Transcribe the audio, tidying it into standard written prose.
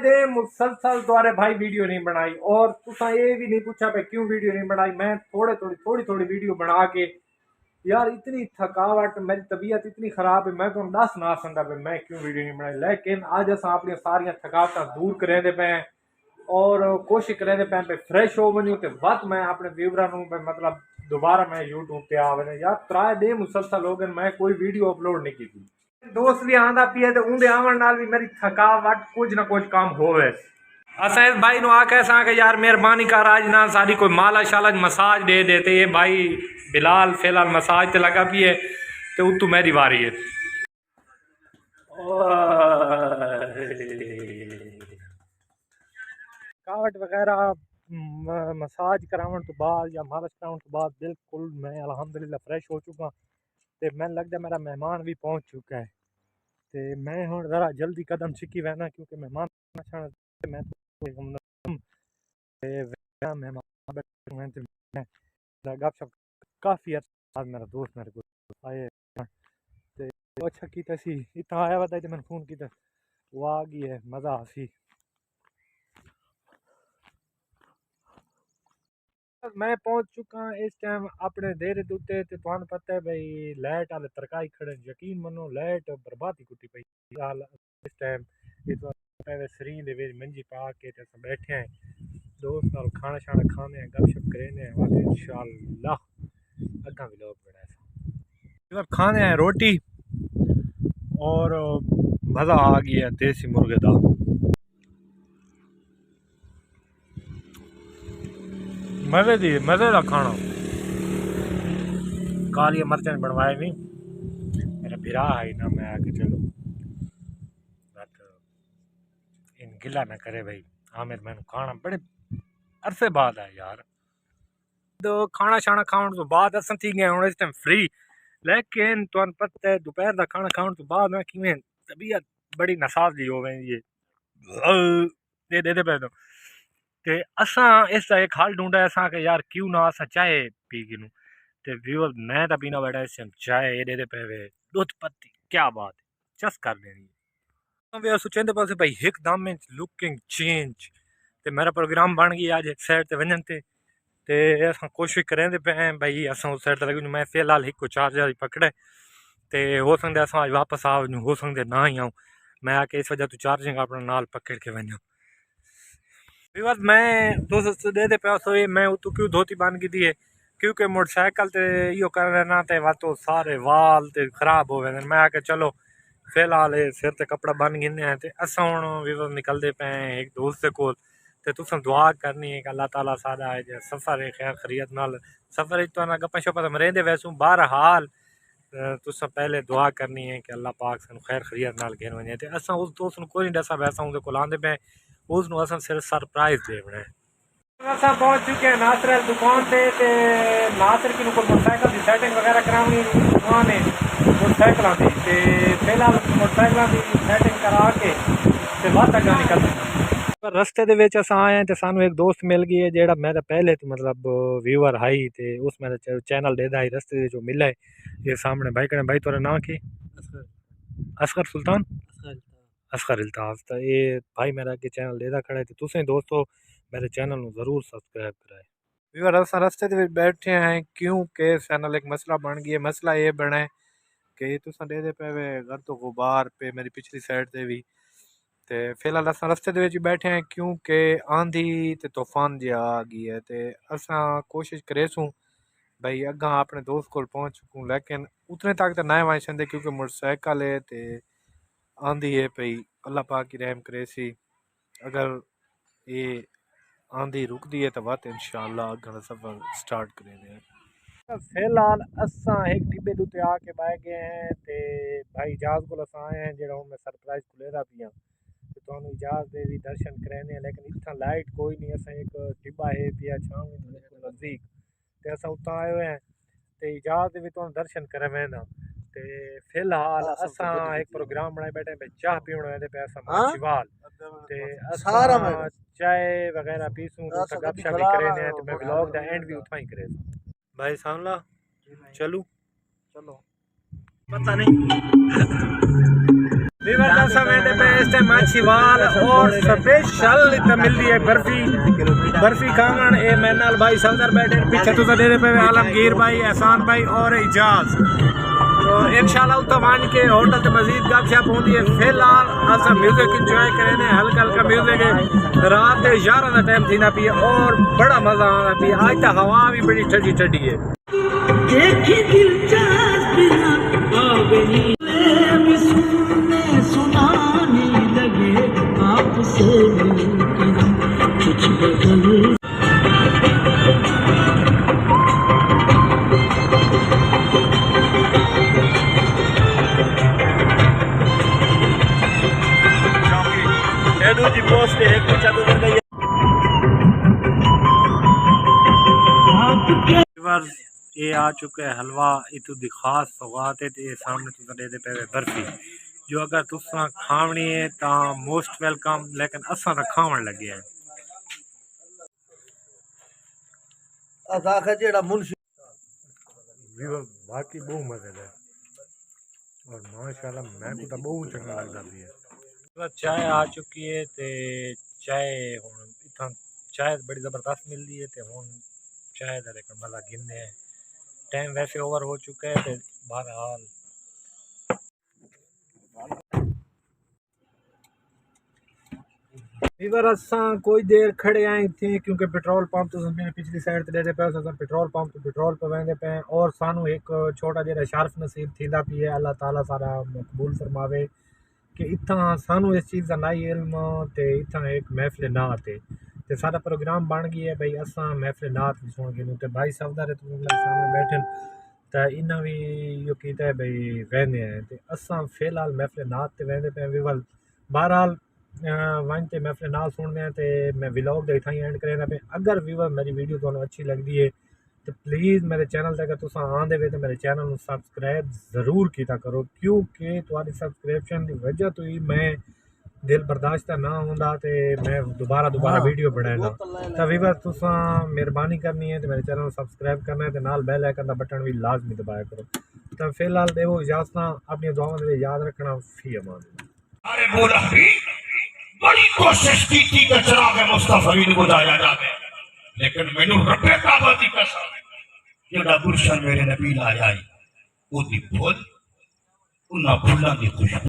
दे मुसलसल द्वारे भाई वीडियो नहीं बनाई और तुसा ये भी नहीं पूछा भाई क्यों वीडियो नहीं बनाई। मैं थोड़ी वीडियो बना के यार इतनी थकावट मेरी तबीयत इतनी खराब है मैं तो दस ना सकता भाई मैं क्यों वीडियो नहीं बनाई। लेकिन आज अस अपनी सारिया थकावट दूर करें पे और कोशिश करें पे पे फ्रेश हो बनूँ तो वत मैं अपने व्यूवरा मतलब दोबारा मैं यूट्यूब पे आवे यार त्राए दे मुसलसल हो गए मैं कोई वीडियो अपलोड नहीं की थी। दोस्त भी आंदा पिया तो उनके आवन नाल भी मेरी थकावट कुछ ना कुछ काम होवे। असा इस भाई नु आके असा के यार मेहरबानी कर आज ना सारी कोई माला शाला मसाज दे देते ये भाई बिलाल फिलहाल मसाज ते लगा भी है तो उतू मेरी बारी है। थकावट वगैरह मसाज करावन तो बाद या मालिश करावन तो बाद बिल्कुल मैं अल्हम्दुलिल्लाह फ्रेश हो चुका तो मैंने लगता मेरा मेहमान भी पहुंच चुका है तो मैं हूँ ज़रा जल्दी कदम सिक्की वहना क्योंकि मेहमान मैं गपशप काफ़ी बाद मेरा दोस्त मेरे को आए तो अच्छा की तसी इतना आया हुआ था मैंने फ़ोन किया वो आ गई है मज़ा आसी। मैं पहुंच चुका इस टाइम अपने देर उत्ते ते तुहानू पता है भाई लाइट आले तरकाई खड़े यकीन मनो लाइट बर्बादी कुटी पई इस टाइम सरीं दे विच मंजी पा के ते असां बैठे हैं दोस्त नाल खाना शाना खाने हैं गपशप करेने हैं इंशाअल्लाह अग्गा भी लोग बड़ा खाने हैं रोटी और मज़ा आ गया देसी मुर्गे दा मज़े का खाना काली मरचन बनवाए भी मेरा बिरा है ना मैं आके चलो इन गिला ना करे भाई आमिर मैंने खाना बड़े अरसे बाद है यार तो खाना शाना खाने तो बाद अस थी गए हूँ इस टाइम फ्री लेकिन तुम पता है दोपहर का खाना खाने तो बाद में किमें तबीयत बड़ी नसाजी हो गई ये दे पे ते असा इसका एक हल ढूंढा है असा के यार क्यों ना असा चाय पी गिनू ते व्यूअर मैं तो पीना बैठा इस टाइम चाय ये दे पे दूध पत्ती क्या बात है चस कर देनी वे सोचेंदे पासे भाई एकदम में लुकिंग चेंज ते मेरा प्रोग्राम बन गया आज एक साइड ते वजन ते असां कोशिश करें पे हैं भाई असां उस साइड ते लगी मैं फिलहाल एक को चार्जर पकड़े ते हो सकते असां आज वापस आ वजूं हो सकते ना ही आऊँ मैं आके इस वजह तो चार्जिंग अपना नाल पकड़ के वजूं बस मैं दोस्त दे पे सोए मैं उतू क्यों धोती बन की है क्योंकि मोटरसाइकिल ते यो कर ना ते वातो सारे वाल ते खराब हो गए मैं आके चलो फिलहाल सिर ते कपड़ा बन गिने हैं ते असां हुण वीवर निकलदे पे एक दोस्त दे कोल ते तुसां दुआ करनी है कि अल्लाह ताला सादा है सफ़र है खैर खरीत नाल सफ़र तो ना गप्पा शप्पा तो रेंदे वैसू बहरहाल तुसां पहले दुआ करनी है कि अल्लाह पाक सानू खैर खरीत नाल घेन वने ते असां उस दोस्त नू कोई नहीं दसा वैसा उनके कोल आंदे पे उस नू असां सिर्फ सरप्राइज देना है। असां पहुंच चुके हैं नासर दुकान पे ते नासर की मोटरसाइकिल की सेटिंग वगैरह करानी ने मोटरसाइकिल की ते फिलहाल मोटरसाइकिल की सेटिंग करा के ते बाद अग्गा निकलते पर रस्ते दे विच असां आए हैं ते सानू एक दोस्त मिल गई है जेड़ा मेरा पहले तो मतलब व्यूअर हाई ते उस मेरा चैनल देदा ही रस्ते जो मिला है ये सामने भाई कने भाई तोरा नाम की असगर सुल्तान असगर इल्ताफ तो ये भाई मेरा के चैनल देदा खड़ा है तो तुसें दोस्तों मेरे चैनल को जरूर सब्सक्राइब कराए व्यूअर असां रस्ते दे विच बैठे हैं क्योंकि चैनल एक मसला बन गया मसला ये बना है कि तुसां दे पे घर तो गुबार पे मेरी पिछली साइड से भी ते फिलहाल असां रस्ते दे विच बैठे हैं क्योंकि आंधी ते तूफान जी आ गई है ते असां कोशिश करेसूं भाई अग्गा अपने दोस्त को पहुंच चुकूं लेकिन उतने तक तो ना वही सकते क्योंकि मोटरसाइकिल है ते आंधी है पई अल्लाह पाक की रहम करे सी अगर ये आंधी रुकती है तो बात इंशाअल्लाह अग्गा सफ़र स्टार्ट करेंगे। फिलहाल असां एक टिब्बे उत्ते आके बह गए हैं ते भाई जहाज को असां आए हैं जेड़ा मैं सरप्राइज खुलेदा पिया तो तुहानू इजाज़त दे दी दर्शन करने लेकिन इतना लाइट कोई नहीं असां एक टिब्बा है पिया छावनी नज़दीक ते असां उत्ता आए हुए हैं ते इजाज़त भी तुहानू दर्शन करे वेंदा ते फिलहाल असां एक प्रोग्राम बनाए बैठे पे चाह पीण वेंदे पे असां माछीवाल ते असां चाय वगैरह पीसूं तो गपशप भी करें तो मैं व्लॉग दा एंड भी उठा ही करे भाई सामला चलू चलो पता नहीं वीवर समय पे इस टाइम माछीवाल और स्पेशल इतना मिल रही है बर्फी खांगन ए मैनाल भाई सफदर बैठे पीछे तो दे पे आलमगीर भाई एहसान भाई और इजाज तो इंशाल्लाह तो मान के होटल से मजीद गपशप होती है। फिलहाल अस म्यूजिक इंजॉय करें हल्का हल्का म्यूजिक है रात 11 का टाइम थी ना पी और बड़ा मजा आना पी आज तो हवा भी बड़ी ठंडी ठंडी है। जी पोस्ट एक पीछा गुजर गई ये आ चुके है हलवा इतू दी खास सौगात है ते सामने तुसा दे पे बर्फी जो अगर तुसा खावनी है ता मोस्ट वेलकम लेकिन असा ता खावन लगे हैं असा जेड़ा मुंशी बाकी बहुत मजेदार और माशाल्लाह मैं को ता बहुत चंगा लगदा भी है। चाय आ चुकी है ते चाय हुन इथां चाय बड़ी ज़बरदस्त मिलती है ते हुन चाय दा लेकिन मज़ा गिनने है टाइम वैसे ओवर हो चुका है ते बहरहाल वीवर असां कोई देर खड़े आए थे क्योंकि पेट्रोल पंप तो मेरे पिछली साइड ते पे पेट्रोल पंप तो पेट्रोल पे वेंदे पे और सानू एक छोटा जेहा शर्फ नसीब थींदा पी है अल्लाह ताला सारा मकबूल फरमावे कि इतना सानू इस चीज़ का नाई इल्म तो इतना एक महफिल नात है तो सारा प्रोग्राम बन गया है भाई असा महफिल नात भी सुन गए तो भाई सफदर है तुम सामने बैठे तो इन्हें भी यो किया है भाई वहने हैं तो असा फिलहाल महफिल नात से वहदे पे विवल बहरहाल वन तो महफिल नात सुनने हैं तो मैं व्लॉग इतना ही एंड करें पे अगर विवर मेरी वीडियो तुहानू अच्छी लगती है तो प्लीज़ मेरे चैनल तक तुस आंदे वे तो मेरे चैनल में सबसक्राइब ज़रूर किया करो क्योंकि तुम्हारी सबसक्रिप्शन की वजह तो ही मैं दिल बर्दाश्त ना होंदा तो मैं दोबारा वीडियो बनाना तो वीवर तुस मेहरबानी करनी है तो मेरे चैनल को सबसक्राइब करना है तो नाल बेल आइकन का बटन भी लाजमी दबाया करो। तो फिलहाल देवो इजाजत अपनी दुआओं में याद रखना फी अमान। अरे बोला बड़ी कोशिश की थी कि चिराग मुस्तफा को बुलाया जाए लेकिन मैनू रब्बे काबा दी कसम जेड़ा गुलशन मेरे नबी लाया है ओदी फुल उन्हां फुल्लां दी खुशबू